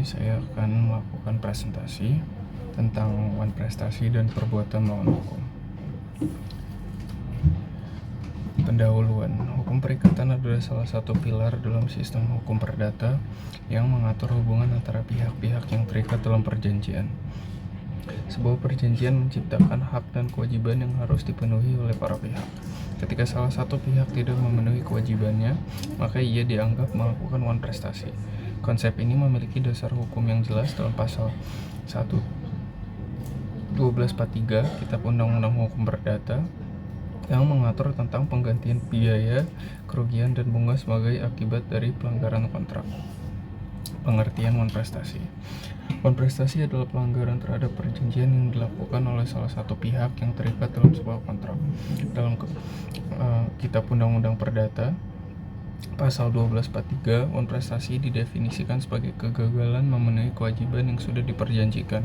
saya akan melakukan presentasi tentang One Prestasi dan perbuatan melawan hukum. Pendahuluan, hukum perikatan adalah salah satu pilar dalam sistem hukum perdata yang mengatur hubungan antara pihak-pihak yang terikat dalam perjanjian. Sebuah perjanjian menciptakan hak dan kewajiban yang harus dipenuhi oleh para pihak. Ketika salah satu pihak tidak memenuhi kewajibannya, maka ia dianggap melakukan one prestasi. Konsep ini memiliki dasar hukum yang jelas dalam pasal 1243 Kitab Undang-Undang Hukum Perdata yang mengatur tentang penggantian biaya, kerugian, dan bunga sebagai akibat dari pelanggaran kontrak. Pengertian one prestasi. One prestasi adalah pelanggaran terhadap perjanjian yang dilakukan oleh salah satu pihak yang terikat dalam sebuah kontrak. Dalam Kitab Undang-Undang Perdata, Pasal 1243, one prestasi didefinisikan sebagai kegagalan memenuhi kewajiban yang sudah diperjanjikan,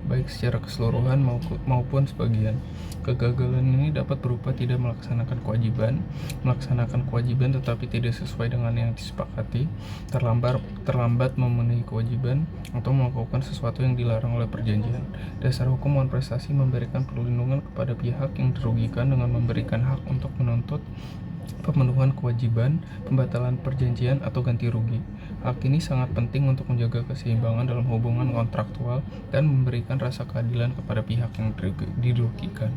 baik secara keseluruhan maupun sebagian. Kegagalan ini dapat berupa tidak melaksanakan kewajiban tetapi tidak sesuai dengan yang disepakati, terlambat memenuhi kewajiban, atau melakukan sesuatu yang dilarang oleh perjanjian. Dasar hukum one prestasi memberikan perlindungan kepada pihak yang dirugikan dengan memberikan hak untuk menuntut pemenuhan kewajiban, pembatalan perjanjian, atau ganti rugi. Hak ini sangat penting untuk menjaga keseimbangan dalam hubungan kontraktual dan memberikan rasa keadilan kepada pihak yang dirugikan.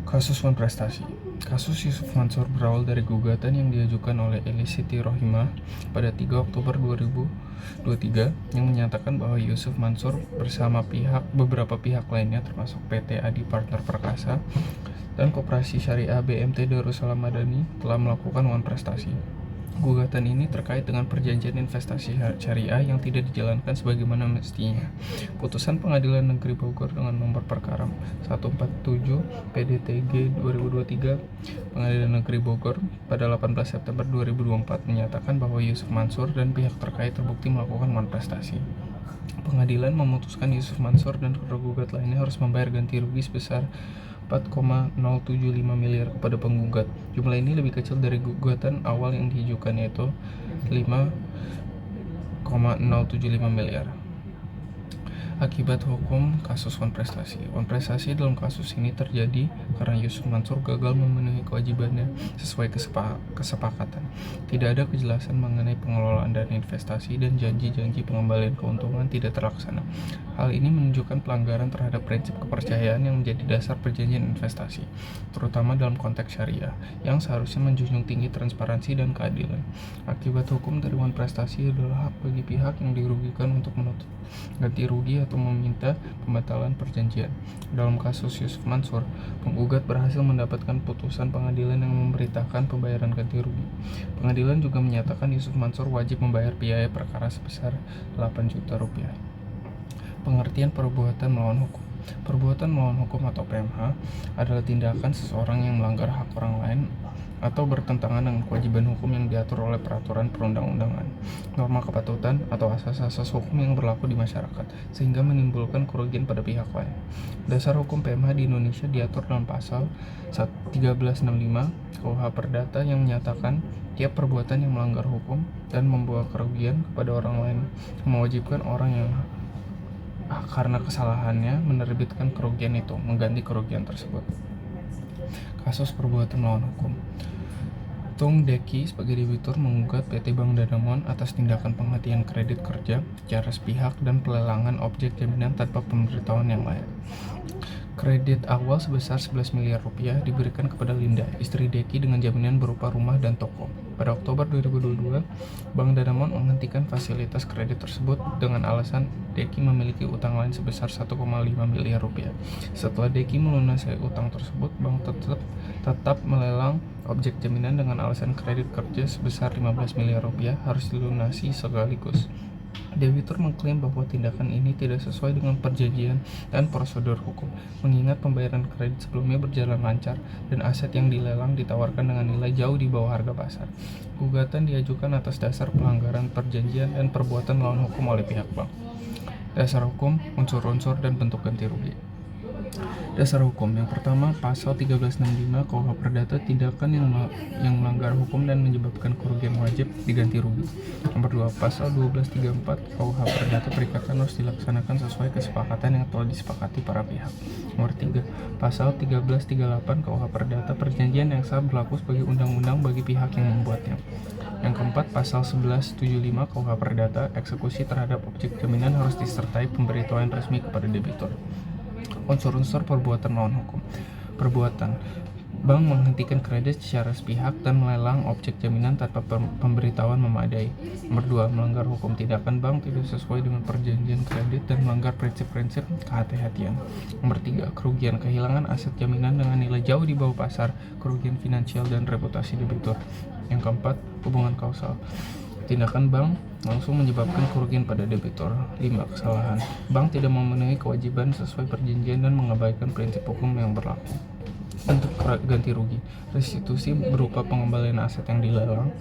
Kasus one prestasi. Kasus Yusuf Mansur berawal dari gugatan yang diajukan oleh Eli Siti Rohimah pada 3 Oktober 2023 yang menyatakan bahwa Yusuf Mansur bersama beberapa pihak lainnya termasuk PT Adi Partner Perkasa dan Koperasi Syariah BMT Darussalam Madani telah melakukan one prestasi. Gugatan ini terkait dengan perjanjian investasi syariah yang tidak dijalankan sebagaimana mestinya. Putusan Pengadilan Negeri Bogor dengan nomor perkara 147 PDTG 2023 Pengadilan Negeri Bogor pada 18 September 2024 menyatakan bahwa Yusuf Mansur dan pihak terkait terbukti melakukan one prestasi. Pengadilan memutuskan Yusuf Mansur dan tergugat lainnya harus membayar ganti rugi sebesar 4,075 miliar kepada penggugat. Jumlah ini lebih kecil dari gugatan awal yang diajukan, yaitu 5,075 miliar. Akibat hukum kasus one prestasi. One prestasi dalam kasus ini terjadi karena Yusuf Mansur gagal memenuhi kewajibannya sesuai kesepakatan. Tidak ada kejelasan mengenai pengelolaan dana investasi dan janji-janji pengembalian keuntungan tidak terlaksana. Hal ini menunjukkan pelanggaran terhadap prinsip kepercayaan yang menjadi dasar perjanjian investasi, terutama dalam konteks syariah, yang seharusnya menjunjung tinggi transparansi dan keadilan. Akibat hukum dari one prestasi adalah hak bagi pihak yang dirugikan untuk menuntut ganti rugi atau meminta pembatalan perjanjian. Dalam kasus Yusuf Mansur, penggugat berhasil mendapatkan putusan pengadilan yang memerintahkan pembayaran ganti rugi. Pengadilan juga menyatakan Yusuf Mansur wajib membayar biaya perkara sebesar 8 juta rupiah. Pengertian perbuatan melawan hukum. Perbuatan melawan hukum atau PMH adalah tindakan seseorang yang melanggar hak orang lain atau bertentangan dengan kewajiban hukum yang diatur oleh peraturan perundang-undangan, norma kepatutan, atau asas-asas hukum yang berlaku di masyarakat, sehingga menimbulkan kerugian pada pihak lain. Dasar hukum PMH di Indonesia diatur dalam pasal 1365 KUH Perdata yang menyatakan tiap perbuatan yang melanggar hukum dan membawa kerugian kepada orang lain mewajibkan orang yang karena kesalahannya menerbitkan kerugian itu, mengganti kerugian tersebut. Kasus perbuatan melawan hukum. Tung Deki sebagai debitur menggugat PT Bank Danamon atas tindakan penghentian kredit kerja secara sepihak dan pelelangan objek jaminan tanpa pemberitahuan yang layak. Kredit awal sebesar 11 miliar rupiah diberikan kepada Linda, istri Deki, dengan jaminan berupa rumah dan toko. Pada Oktober 2022, Bank Danamon menghentikan fasilitas kredit tersebut dengan alasan Deki memiliki utang lain sebesar 1,5 miliar rupiah. Setelah Deki melunasi utang tersebut, bank tetap melelang objek jaminan dengan alasan kredit kerja sebesar 15 miliar rupiah harus dilunasi sekaligus. Debitur mengklaim bahwa tindakan ini tidak sesuai dengan perjanjian dan prosedur hukum, mengingat pembayaran kredit sebelumnya berjalan lancar dan aset yang dilelang ditawarkan dengan nilai jauh di bawah harga pasar. Gugatan diajukan atas dasar pelanggaran perjanjian dan perbuatan melawan hukum oleh pihak bank. Dasar hukum, unsur-unsur, dan bentuk ganti rugi. Dasar hukum yang pertama, pasal 1365 KUH Perdata, tindakan yang melanggar hukum dan menyebabkan kerugian wajib diganti rugi. Nomor 2, pasal 1234 KUH Perdata, perikatan harus dilaksanakan sesuai kesepakatan yang telah disepakati para pihak. Nomor 3, pasal 1338 KUH Perdata, perjanjian yang sah berlaku sebagai undang-undang bagi pihak yang membuatnya. Yang keempat, pasal 1175 KUH Perdata, eksekusi terhadap objek jaminan harus disertai pemberitahuan resmi kepada debitur. Unsur-unsur perbuatan melawan hukum. Perbuatan: bank menghentikan kredit secara sepihak dan melelang objek jaminan tanpa pemberitahuan memadai. Nomor 2, melanggar hukum. Tindakan bank tidak sesuai dengan perjanjian kredit dan melanggar prinsip-prinsip kehati-hatian. Nomor 3, kerugian: kehilangan aset jaminan dengan nilai jauh di bawah pasar, kerugian finansial dan reputasi debitur. Yang keempat, hubungan kausal. Tindakan bank langsung menyebabkan kerugian pada debitur. 5, kesalahan: bank tidak memenuhi kewajiban sesuai perjanjian dan mengabaikan prinsip hukum yang berlaku. Bentuk ganti rugi: restitusi berupa pengembalian aset yang dilelang,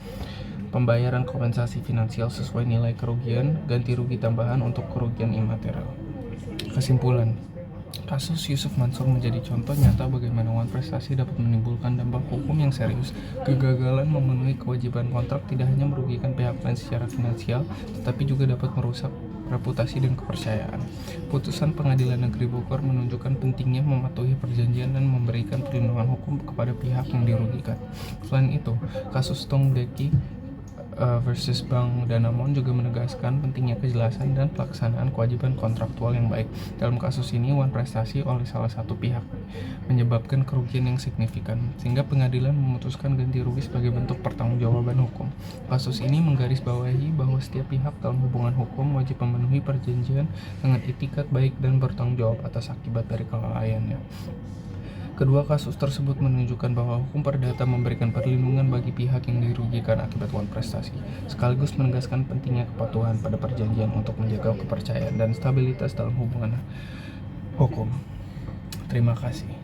pembayaran kompensasi finansial sesuai nilai kerugian, ganti rugi tambahan untuk kerugian imaterial. Kesimpulan: kasus Yusuf Mansur menjadi contoh nyata bagaimana uang prestasi dapat menimbulkan dampak hukum yang serius. Kegagalan memenuhi kewajiban kontrak tidak hanya merugikan pihak lain secara finansial, tetapi juga dapat merusak reputasi dan kepercayaan. Putusan Pengadilan Negeri Bogor menunjukkan pentingnya mematuhi perjanjian dan memberikan perlindungan hukum kepada pihak yang dirugikan. Selain itu, kasus Tong Deki versus Bank Danamon juga menegaskan pentingnya kejelasan dan pelaksanaan kewajiban kontraktual yang baik. Dalam kasus ini, uang prestasi oleh salah satu pihak menyebabkan kerugian yang signifikan, sehingga pengadilan memutuskan ganti rugi sebagai bentuk pertanggungjawaban hukum. Kasus ini menggarisbawahi bahwa setiap pihak dalam hubungan hukum wajib memenuhi perjanjian dengan itikat baik dan bertanggung jawab atas akibat dari kelalaiannya. Kedua kasus tersebut menunjukkan bahwa hukum perdata memberikan perlindungan bagi pihak yang dirugikan akibat uang prestasi, sekaligus menegaskan pentingnya kepatuhan pada perjanjian untuk menjaga kepercayaan dan stabilitas dalam hubungan hukum. Terima kasih.